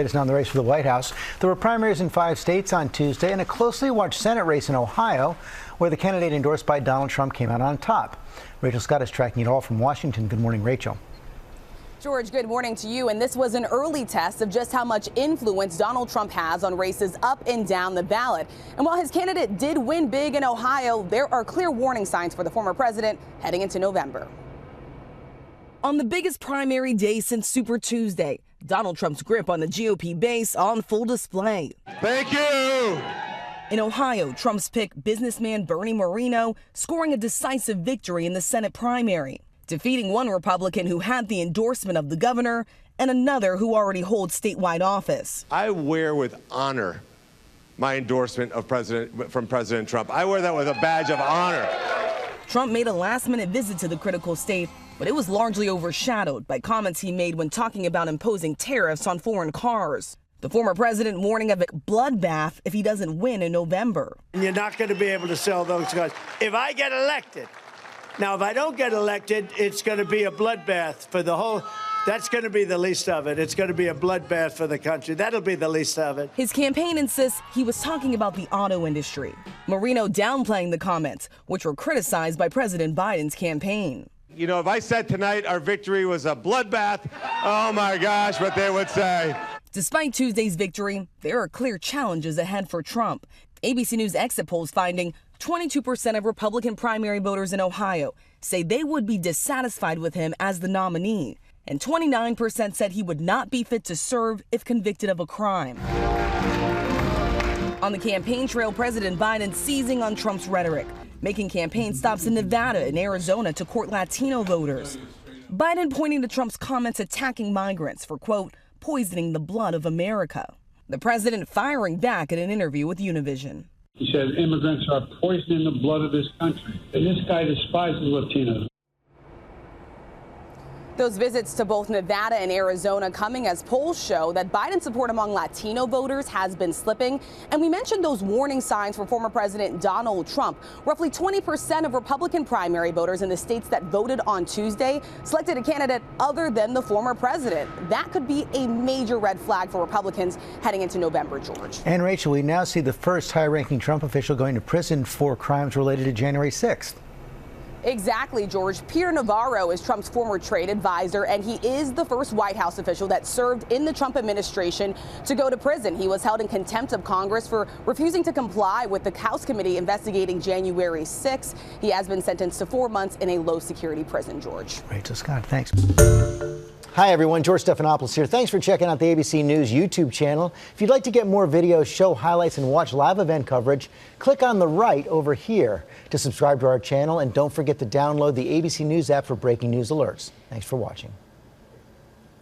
Latest on the race for the White House. There were primaries in 5 states on Tuesday and a closely watched Senate race in Ohio, where the candidate endorsed by Donald Trump came out on top. Rachel Scott is tracking it all from Washington. Good morning, Rachel. George, good morning to you. And this was an early test of just how much influence Donald Trump has on races up and down the ballot. And while his candidate did win big in Ohio, there are clear warning signs for the former president heading into November. On the biggest primary day since Super Tuesday, Donald Trump's grip on the GOP base on full display. Thank you. In Ohio, Trump's pick, businessman Bernie Moreno, scoring a decisive victory in the Senate primary, defeating one Republican who had the endorsement of the governor and another who already holds statewide office. I wear with honor my endorsement of from President Trump. I wear that with a badge of honor. Trump made a last-minute visit to the critical state, but it was largely overshadowed by comments he made when talking about imposing tariffs on foreign cars. The former president warning of a bloodbath if he doesn't win in November. You're not going to be able to sell those cars if I get elected. Now, if I don't get elected, it's going to be a bloodbath for the whole. That's going to be the least of it. It's going to be a bloodbath for the country. That'll be the least of it. His campaign insists he was talking about the auto industry. Moreno downplaying the comments, which were criticized by President Biden's campaign. You know, if I said tonight our victory was a bloodbath, oh my gosh, what they would say. Despite Tuesday's victory, there are clear challenges ahead for Trump. ABC News exit polls finding 22% of Republican primary voters in Ohio say they would be dissatisfied with him as the nominee, and 29% said he would not be fit to serve if convicted of a crime. On the campaign trail, President Biden seizing on Trump's rhetoric, making campaign stops in Nevada and Arizona to court Latino voters. Biden pointing to Trump's comments attacking migrants for, quote, poisoning the blood of America. The president firing back in an interview with Univision. He said immigrants are poisoning the blood of this country, and this guy despises Latinos. Those visits to both Nevada and Arizona coming as polls show that Biden's support among Latino voters has been slipping. And we mentioned those warning signs for former President Donald Trump. Roughly 20% of Republican primary voters in the states that voted on Tuesday selected a candidate other than the former president. That could be a major red flag for Republicans heading into November, George. And Rachel, we now see the first high-ranking Trump official going to prison for crimes related to January 6th. Exactly, George. Pierre Navarro is Trump's former trade advisor, and he is the first White House official that served in the Trump administration to go to prison. He was held in contempt of Congress for refusing to comply with the House committee investigating January 6th. He has been sentenced to 4 months in a low-security prison, George. Rachel Scott, thanks. Hi, everyone. George Stephanopoulos here. Thanks for checking out the ABC News YouTube channel. If you'd like to get more videos, show highlights, and watch live event coverage, click on the right over here to subscribe to our channel. And don't forget to download the ABC News app for breaking news alerts. Thanks for watching.